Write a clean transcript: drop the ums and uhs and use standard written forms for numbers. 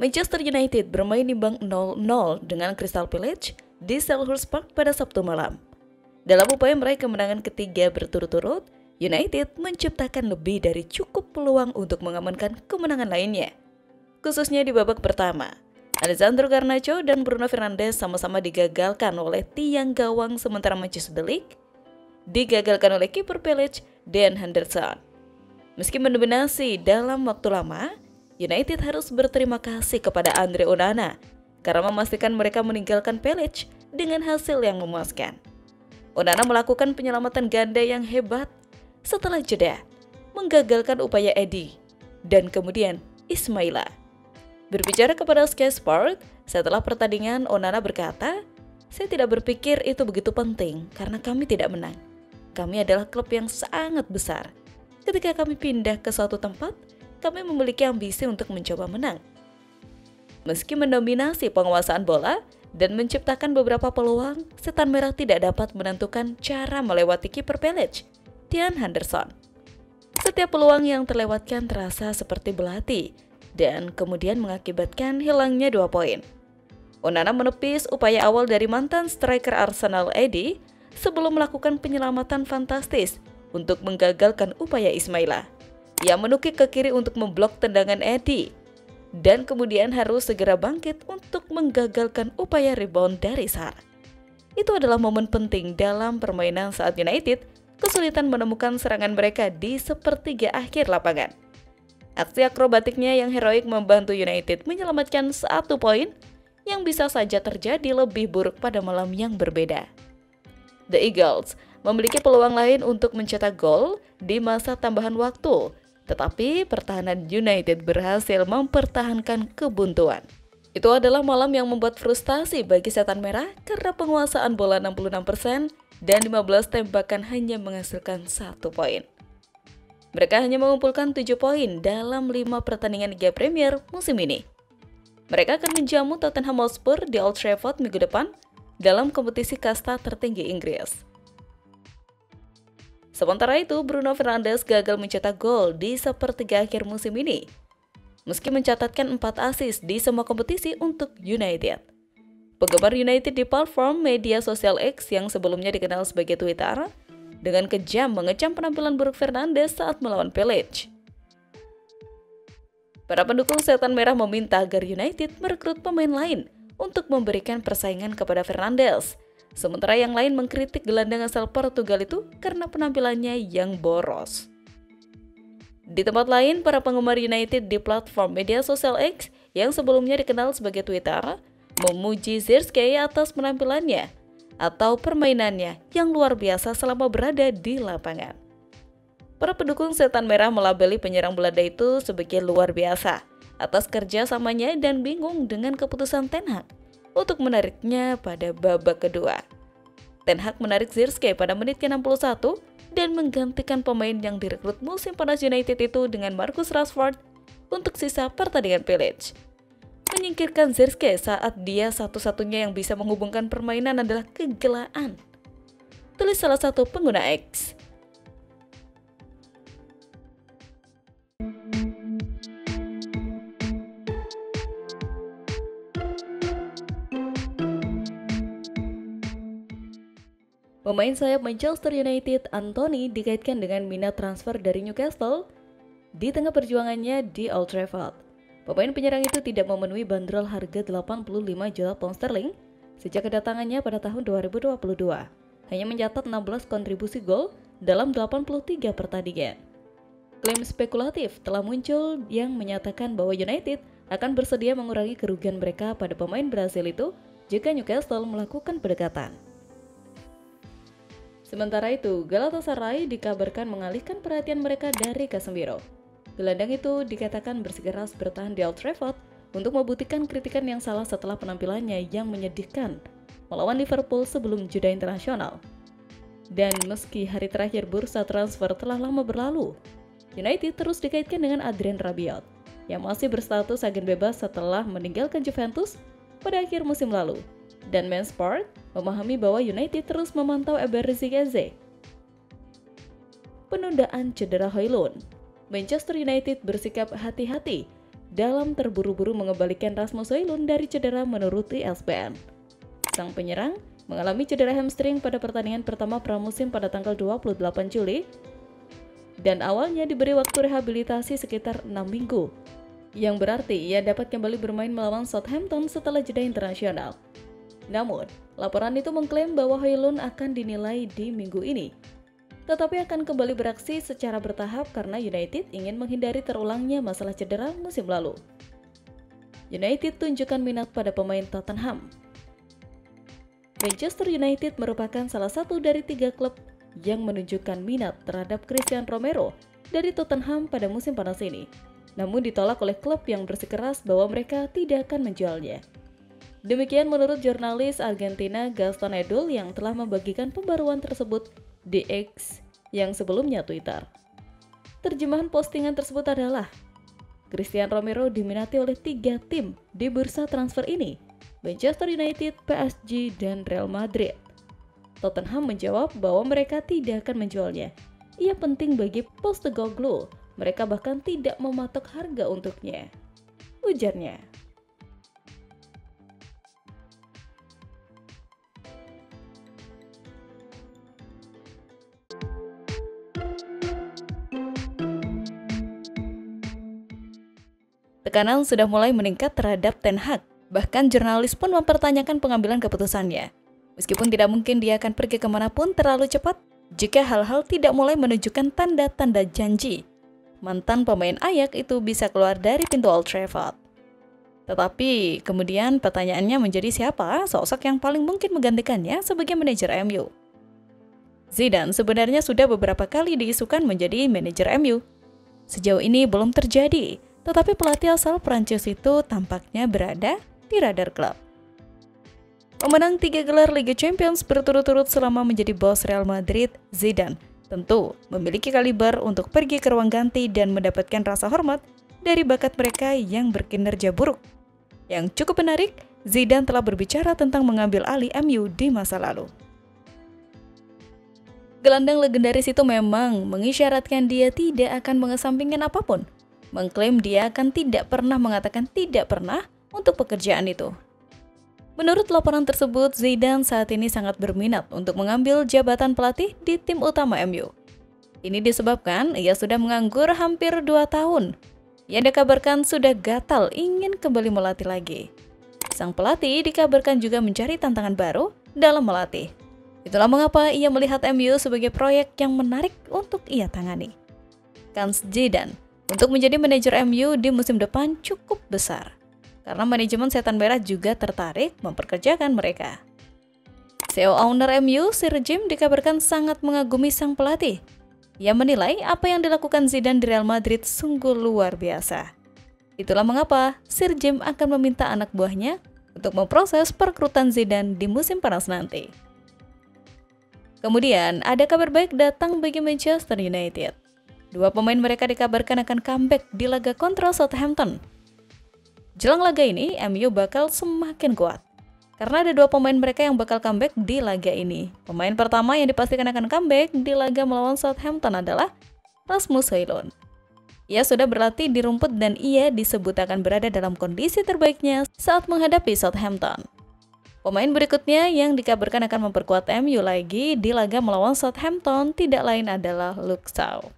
Manchester United bermain imbang 0-0 dengan Crystal Palace di Selhurst Park pada Sabtu malam. Dalam upaya meraih kemenangan ketiga berturut-turut, United menciptakan lebih dari cukup peluang untuk mengamankan kemenangan lainnya. Khususnya di babak pertama, Alessandro Garnacho dan Bruno Fernandes sama-sama digagalkan oleh tiang gawang, sementara Manchester League digagalkan oleh kiper Palace, Dean Henderson. Meski mendominasi dalam waktu lama, United harus berterima kasih kepada Andre Onana karena memastikan mereka meninggalkan Palace dengan hasil yang memuaskan. Onana melakukan penyelamatan ganda yang hebat setelah jeda, menggagalkan upaya Eddie dan kemudian Ismaila. Berbicara kepada Sky Sport setelah pertandingan, Onana berkata, "Saya tidak berpikir itu begitu penting karena kami tidak menang. Kami adalah klub yang sangat besar. Ketika kami pindah ke suatu tempat, kami memiliki ambisi untuk mencoba menang." Meski mendominasi penguasaan bola dan menciptakan beberapa peluang, Setan Merah tidak dapat menentukan cara melewati kiper Palace, Dean Henderson. Setiap peluang yang terlewatkan terasa seperti belati dan kemudian mengakibatkan hilangnya 2 poin. Onana menepis upaya awal dari mantan striker Arsenal Eddie sebelum melakukan penyelamatan fantastis untuk menggagalkan upaya Ismaila. Ia menukik ke kiri untuk memblok tendangan Eddie dan kemudian harus segera bangkit untuk menggagalkan upaya rebound dari Sar. Itu adalah momen penting dalam permainan saat United kesulitan menemukan serangan mereka di sepertiga akhir lapangan. Aksi akrobatiknya yang heroik membantu United menyelamatkan 1 poin yang bisa saja terjadi lebih buruk pada malam yang berbeda. The Eagles memiliki peluang lain untuk mencetak gol di masa tambahan waktu, tetapi pertahanan United berhasil mempertahankan kebuntuan. Itu adalah malam yang membuat frustasi bagi Setan Merah karena penguasaan bola 66% dan 15 tembakan hanya menghasilkan 1 poin. Mereka hanya mengumpulkan 7 poin dalam 5 pertandingan Liga Premier musim ini. Mereka akan menjamu Tottenham Hotspur di Old Trafford minggu depan dalam kompetisi kasta tertinggi Inggris. Sementara itu, Bruno Fernandes gagal mencetak gol di sepertiga akhir musim ini, meski mencatatkan 4 assist di semua kompetisi untuk United. Penggemar United di platform media sosial X yang sebelumnya dikenal sebagai Twitter, dengan kejam mengecam penampilan buruk Fernandes saat melawan Palace. Para pendukung Setan Merah meminta agar United merekrut pemain lain untuk memberikan persaingan kepada Fernandes, sementara yang lain mengkritik gelandang asal Portugal itu karena penampilannya yang boros. Di tempat lain, para penggemar United di platform media sosial X yang sebelumnya dikenal sebagai Twitter memuji Zirkzee atas penampilannya atau permainannya yang luar biasa selama berada di lapangan. Para pendukung Setan Merah melabeli penyerang Belanda itu sebagai luar biasa atas kerjasamanya dan bingung dengan keputusan Ten Hag untuk menariknya pada babak kedua. Ten Hag menarik Zirkzee pada menit ke-61 dan menggantikan pemain yang direkrut musim panas United itu dengan Marcus Rashford untuk sisa pertandingan Palace. Menyingkirkan Zirkzee saat dia satu-satunya yang bisa menghubungkan permainan adalah kegelaan, tulis salah satu pengguna X. Pemain sayap Manchester United Anthony dikaitkan dengan minat transfer dari Newcastle di tengah perjuangannya di Old Trafford. Pemain penyerang itu tidak memenuhi bandrol harga 85 juta pound sterling sejak kedatangannya pada tahun 2022. Hanya mencatat 16 kontribusi gol dalam 83 pertandingan. Klaim spekulatif telah muncul yang menyatakan bahwa United akan bersedia mengurangi kerugian mereka pada pemain Brasil itu jika Newcastle melakukan pendekatan. Sementara itu, Galatasaray dikabarkan mengalihkan perhatian mereka dari Casemiro. Gelandang itu dikatakan bersikeras bertahan di Old Trafford untuk membuktikan kritikan yang salah setelah penampilannya yang menyedihkan melawan Liverpool sebelum jeda internasional. Dan meski hari terakhir bursa transfer telah lama berlalu, United terus dikaitkan dengan Adrien Rabiot yang masih berstatus agen bebas setelah meninggalkan Juventus pada akhir musim lalu. Dan Man Sport memahami bahwa United terus memantau Eber Eze. Penundaan cedera Højlund. Manchester United bersikap hati-hati dalam terburu-buru mengembalikan Rasmus Højlund dari cedera menurut ESPN. Sang penyerang mengalami cedera hamstring pada pertandingan pertama pramusim pada tanggal 28 Juli dan awalnya diberi waktu rehabilitasi sekitar 6 minggu, yang berarti ia dapat kembali bermain melawan Southampton setelah jeda internasional. Namun, laporan itu mengklaim bahwa Højlund akan dinilai di minggu ini, tetapi akan kembali beraksi secara bertahap karena United ingin menghindari terulangnya masalah cedera musim lalu. United tunjukkan minat pada pemain Tottenham. Manchester United merupakan salah satu dari 3 klub yang menunjukkan minat terhadap Christian Romero dari Tottenham pada musim panas ini, namun ditolak oleh klub yang bersikeras bahwa mereka tidak akan menjualnya. Demikian menurut jurnalis Argentina Gaston Edul yang telah membagikan pembaruan tersebut di X yang sebelumnya Twitter. Terjemahan postingan tersebut adalah, Christian Romero diminati oleh 3 tim di bursa transfer ini, Manchester United, PSG, dan Real Madrid. Tottenham menjawab bahwa mereka tidak akan menjualnya. Ia penting bagi Postecoglou, mereka bahkan tidak mematok harga untuknya, ujarnya. Tekanan sudah mulai meningkat terhadap Ten Hag. Bahkan jurnalis pun mempertanyakan pengambilan keputusannya. Meskipun tidak mungkin dia akan pergi kemanapun terlalu cepat jika hal-hal tidak mulai menunjukkan tanda-tanda janji. Mantan pemain Ajax itu bisa keluar dari pintu Old Trafford. Tetapi kemudian pertanyaannya menjadi siapa sosok yang paling mungkin menggantikannya sebagai manajer MU. Zidane sebenarnya sudah beberapa kali diisukan menjadi manajer MU. Sejauh ini belum terjadi. Tetapi pelatih asal Prancis itu tampaknya berada di radar klub. Pemenang 3 gelar Liga Champions berturut-turut selama menjadi bos Real Madrid, Zidane tentu memiliki kaliber untuk pergi ke ruang ganti dan mendapatkan rasa hormat dari bakat mereka yang berkinerja buruk. Yang cukup menarik, Zidane telah berbicara tentang mengambil alih MU di masa lalu. Gelandang legendaris itu memang mengisyaratkan dia tidak akan mengesampingkan apapun, mengklaim dia akan tidak pernah mengatakan tidak pernah untuk pekerjaan itu. Menurut laporan tersebut, Zidane saat ini sangat berminat untuk mengambil jabatan pelatih di tim utama MU. Ini disebabkan ia sudah menganggur hampir 2 tahun. Ia dikabarkan sudah gatal ingin kembali melatih lagi. Sang pelatih dikabarkan juga mencari tantangan baru dalam melatih. Itulah mengapa ia melihat MU sebagai proyek yang menarik untuk ia tangani. Kans Zidane untuk menjadi manajer MU di musim depan cukup besar, karena manajemen Setan Merah juga tertarik memperkerjakan mereka. CEO owner MU, Sir Jim, dikabarkan sangat mengagumi sang pelatih. Ia menilai apa yang dilakukan Zidane di Real Madrid sungguh luar biasa. Itulah mengapa Sir Jim akan meminta anak buahnya untuk memproses perekrutan Zidane di musim panas nanti. Kemudian, ada kabar baik datang bagi Manchester United. 2 pemain mereka dikabarkan akan comeback di laga kontra Southampton. Jelang laga ini, MU bakal semakin kuat, karena ada 2 pemain mereka yang bakal comeback di laga ini. Pemain pertama yang dipastikan akan comeback di laga melawan Southampton adalah Rasmus Højlund. Ia sudah berlatih di rumput dan ia disebut akan berada dalam kondisi terbaiknya saat menghadapi Southampton. Pemain berikutnya yang dikabarkan akan memperkuat MU lagi di laga melawan Southampton tidak lain adalah Luke Shaw.